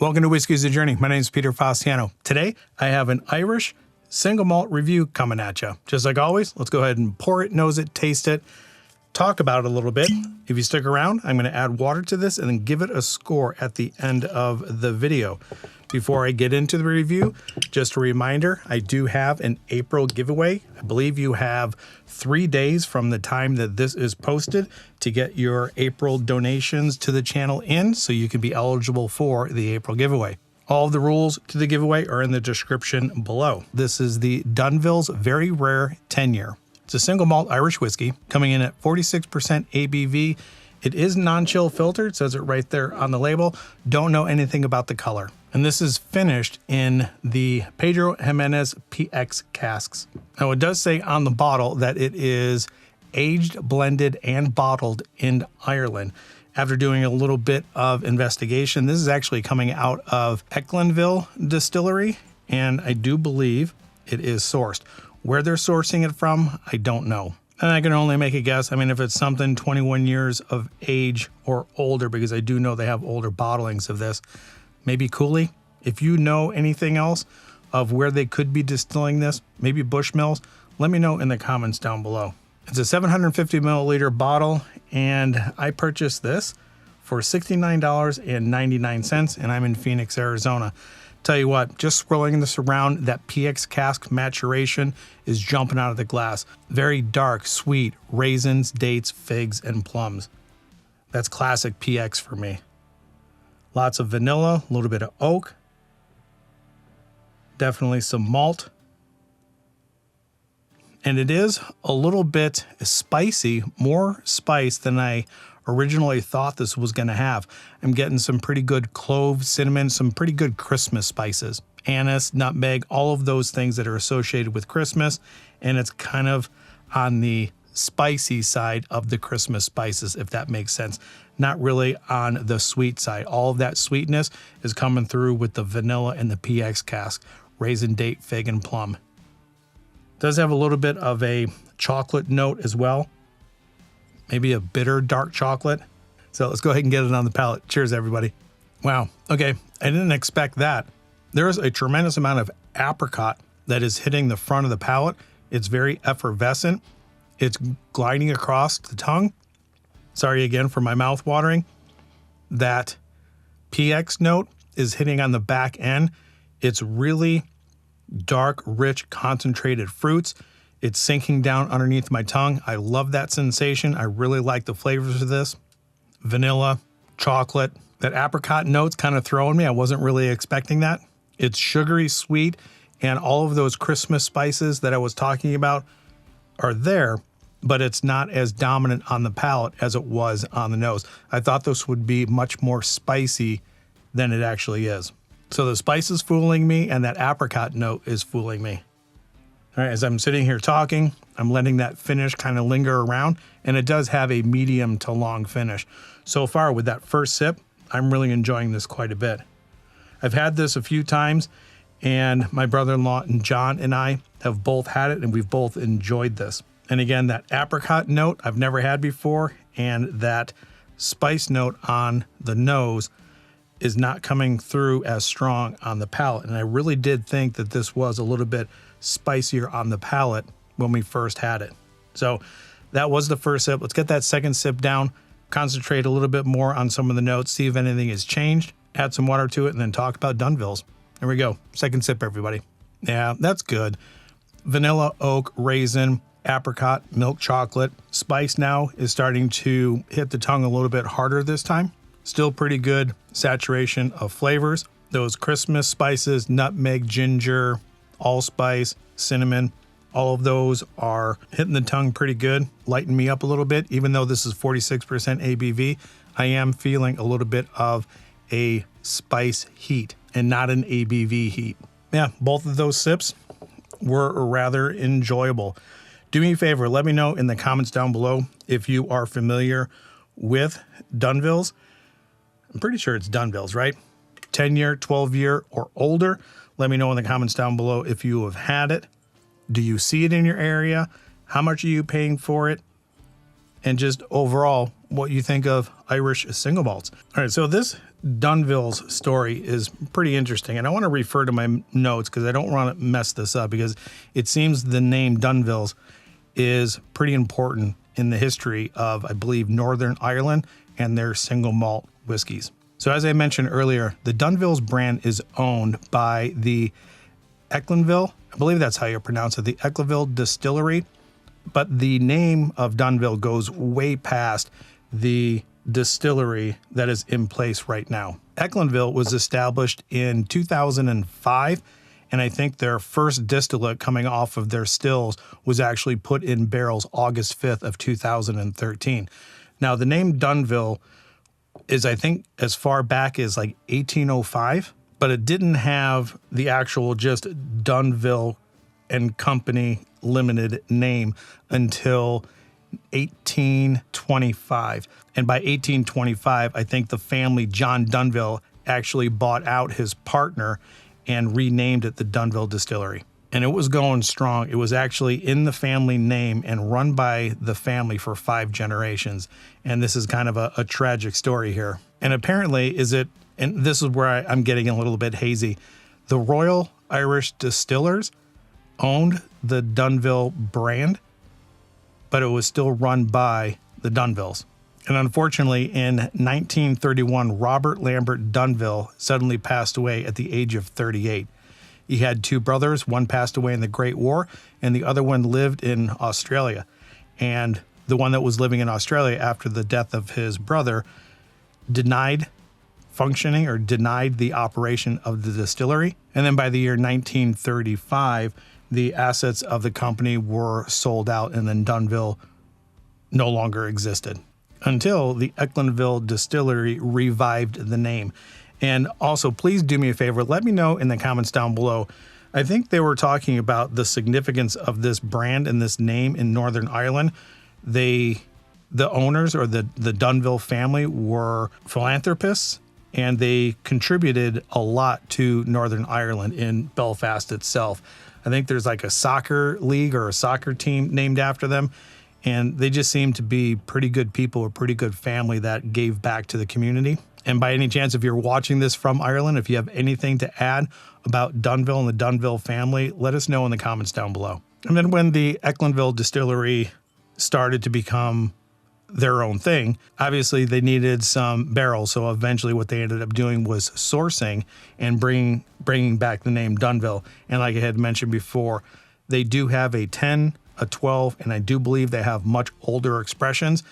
Welcome to Whiskey's a Journey. My name is Peter Fastiano. Today, I have an Irish single malt review coming at you. Just like always, let's go ahead and pour it, nose it, taste it, talk about it a little bit. If you stick around, I'm going to add water to this and then give it a score at the end of the video. Before I get into the review, just a reminder, I do have an April giveaway. I believe you have 3 days from the time that this is posted to get your April donations to the channel in, so you can be eligible for the April giveaway. All of the rules to the giveaway are in the description below. This is the Dunville's Very Rare 10-year. It's a single malt Irish whiskey coming in at 46% ABV. It is non-chill filtered, it says it right there on the label. Don't know anything about the color. And this is finished in the Pedro Jimenez PX casks. Now it does say on the bottle that it is aged, blended, and bottled in Ireland. After doing a little bit of investigation, this is actually coming out of Dunville distillery, and I do believe it is sourced. Where they're sourcing it from, I don't know. And I can only make a guess. I mean, if it's something 21 years of age or older, because I do know they have older bottlings of this, maybe Cooley. If you know anything else of where they could be distilling this, maybe Bushmills, let me know in the comments down below. It's a 750 milliliter bottle, and I purchased this for $69.99, and I'm in Phoenix, Arizona. Tell you what, just swirling this around, that PX cask maturation is jumping out of the glass. Very dark, sweet, raisins, dates, figs, and plums. That's classic PX for me. Lots of vanilla, a little bit of oak. Definitely some malt. And it is a little bit spicy, more spice than I originally thought this was going to have. I'm getting some pretty good clove, cinnamon, some pretty good Christmas spices. Anise, nutmeg, all of those things that are associated with Christmas. And it's kind of on the spicy side of the Christmas spices, if that makes sense. Not really on the sweet side. All of that sweetness is coming through with the vanilla and the PX cask. Raisin, date, fig, and plum. Does have a little bit of a chocolate note as well. Maybe a bitter dark chocolate. So let's go ahead and get it on the palate. Cheers, everybody. Wow. Okay. I didn't expect that. There's a tremendous amount of apricot that is hitting the front of the palate. It's very effervescent. It's gliding across the tongue. Sorry again for my mouth watering. That PX note is hitting on the back end. It's really dark, rich, concentrated fruits. It's sinking down underneath my tongue. I love that sensation. I really like the flavors of this. Vanilla, chocolate. That apricot note's kind of throwing me. I wasn't really expecting that. It's sugary, sweet, and all of those Christmas spices that I was talking about are there, but it's not as dominant on the palate as it was on the nose. I thought this would be much more spicy than it actually is. So the spice is fooling me, and that apricot note is fooling me. All right, as I'm sitting here talking, I'm letting that finish kind of linger around, and it does have a medium to long finish. So far with that first sip, I'm really enjoying this quite a bit. I've had this a few times, and my brother-in-law and John and I have both had it, and we've both enjoyed this. And again, that apricot note I've never had before, and that spice note on the nose is not coming through as strong on the palate. And I really did think that this was a little bit spicier on the palate when we first had it. So that was the first sip. Let's get that second sip down, concentrate a little bit more on some of the notes, see if anything has changed, add some water to it, and then talk about Dunvilles. Here we go. Second sip, everybody. Yeah, that's good. Vanilla, oak, raisin, apricot, milk chocolate. Spice now is starting to hit the tongue a little bit harder this time. Still pretty good saturation of flavors. Those Christmas spices, nutmeg, ginger, allspice, cinnamon, all of those are hitting the tongue pretty good, lighten me up a little bit. Even though this is 46% ABV, I am feeling a little bit of a spice heat and not an ABV heat. Yeah, both of those sips were rather enjoyable. Do me a favor, let me know in the comments down below if you are familiar with Dunvilles. I'm pretty sure it's Dunvilles, right? 10-year, 12-year, or older. Let me know in the comments down below if you have had it. Do you see it in your area? How much are you paying for it? And just overall, what you think of Irish single malts. All right, so this Dunville's story is pretty interesting, and I want to refer to my notes because I don't want to mess this up, because it seems the name Dunville's is pretty important in the history of, I believe, Northern Ireland and their single malt whiskeys. So as I mentioned earlier, the Dunville's brand is owned by the Ecklinville, I believe that's how you pronounce it, the Ecklinville Distillery, but the name of Dunville goes way past the distillery that is in place right now. Ecklinville was established in 2005, and I think their first distillate coming off of their stills was actually put in barrels August 5th of 2013. Now, the name Dunville is, I think, as far back as like 1805, but it didn't have the actual just Dunville and Company Limited name until 1825. And by 1825, I think the family, John Dunville, actually bought out his partner and renamed it the Dunville Distillery. And it was going strong. It was actually in the family name and run by the family for 5 generations. And this is kind of a tragic story here. And apparently and this is where I'm getting a little bit hazy, the Royal Irish Distillers owned the Dunville brand, but it was still run by the Dunvilles. And unfortunately, in 1931, Robert Lambert Dunville suddenly passed away at the age of 38. He had 2 brothers. One passed away in the Great War, and the other one lived in Australia. And the one that was living in Australia after the death of his brother denied functioning or denied the operation of the distillery. And then by the year 1935, the assets of the company were sold out, and then Dunville no longer existed until the Ecklinville Distillery revived the name. And also, please do me a favor, let me know in the comments down below. I think they were talking about the significance of this brand and this name in Northern Ireland. The owners, or the Dunville family, were philanthropists, and they contributed a lot to Northern Ireland in Belfast itself. I think there's like a soccer league or a soccer team named after them. And they just seem to be pretty good people, a pretty good family that gave back to the community. And by any chance, if you're watching this from Ireland, if you have anything to add about Dunville and the Dunville family, let us know in the comments down below. And then when the Ecklinville Distillery started to become their own thing, obviously they needed some barrels. So eventually what they ended up doing was sourcing and bringing back the name Dunville. And like I had mentioned before, they do have a 10, a 12, and I do believe they have much older expressions.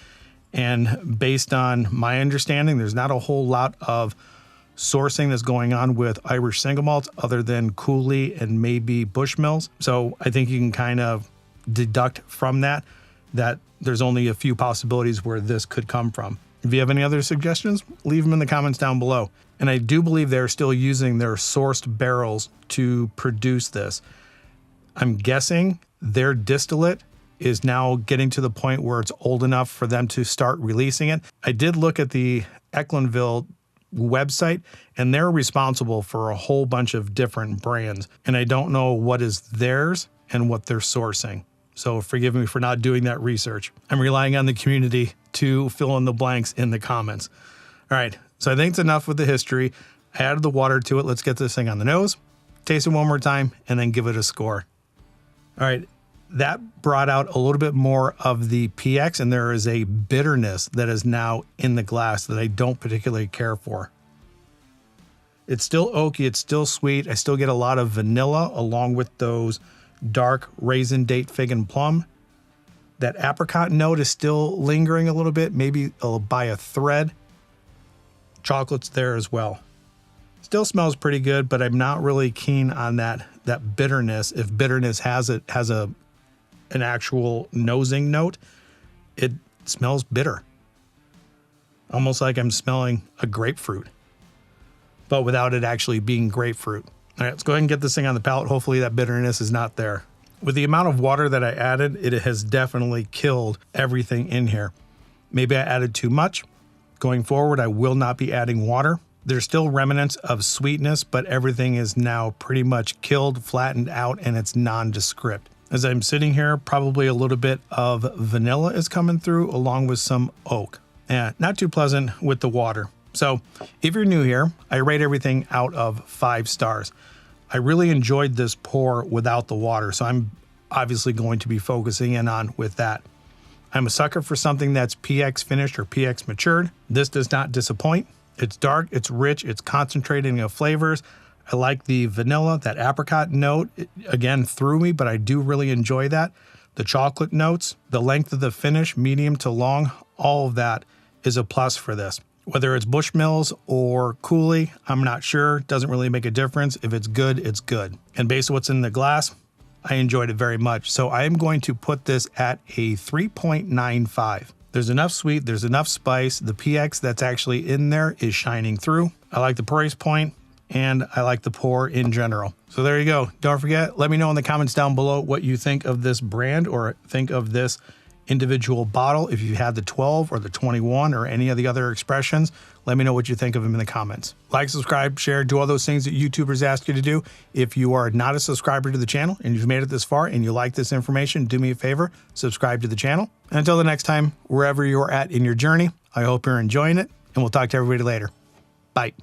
And based on my understanding, there's not a whole lot of sourcing that's going on with Irish single malts other than Cooley and maybe Bushmills. So I think you can kind of deduct from that there's only a few possibilities where this could come from. If you have any other suggestions, leave them in the comments down below. And I do believe they're still using their sourced barrels to produce this. I'm guessing their distillate is now getting to the point where it's old enough for them to start releasing it. I did look at the Ecklinville website, and they're responsible for a whole bunch of different brands. And I don't know what is theirs and what they're sourcing. So forgive me for not doing that research. I'm relying on the community to fill in the blanks in the comments. All right, so I think it's enough with the history. I added the water to it. Let's get this thing on the nose, taste it one more time, and then give it a score. All right, that brought out a little bit more of the PX, and there is a bitterness that is now in the glass that I don't particularly care for. It's still oaky, it's still sweet. I still get a lot of vanilla along with those dark raisin, date, fig, and plum. That apricot note is still lingering a little bit, maybe by a thread. Chocolate's there as well. Still smells pretty good, but I'm not really keen on that bitterness. If bitterness has an actual nosing note, it smells bitter. Almost like I'm smelling a grapefruit, but without it actually being grapefruit. All right, let's go ahead and get this thing on the palate. Hopefully that bitterness is not there. With the amount of water that I added, it has definitely killed everything in here. Maybe I added too much. Going forward, I will not be adding water. There's still remnants of sweetness, but everything is now pretty much killed, flattened out, and it's nondescript. As I'm sitting here, probably a little bit of vanilla is coming through along with some oak. Yeah, not too pleasant with the water. So if you're new here, I rate everything out of 5 stars. I really enjoyed this pour without the water, so I'm obviously going to be focusing in on with that. I'm a sucker for something that's PX finished or PX matured. This does not disappoint. It's dark, it's rich, it's concentrating of flavors. I like the vanilla, that apricot note, again, threw me, but I do really enjoy that. The chocolate notes, the length of the finish, medium to long, all of that is a plus for this. Whether it's Bushmills or Cooley, I'm not sure. Doesn't really make a difference. If it's good, it's good. And based on what's in the glass, I enjoyed it very much. So I am going to put this at a 3.95. There's enough sweet, there's enough spice. The PX that's actually in there is shining through. I like the price point, and I like the pour in general. So there you go. Don't forget, let me know in the comments down below what you think of this brand or think of this individual bottle. If you had the 12 or the 21 or any of the other expressions, let me know what you think of them in the comments. Like, subscribe, share, do all those things that YouTubers ask you to do. If you are not a subscriber to the channel and you've made it this far and you like this information, do me a favor, subscribe to the channel. And until the next time, wherever you're at in your journey, I hope you're enjoying it, and we'll talk to everybody later. Bye.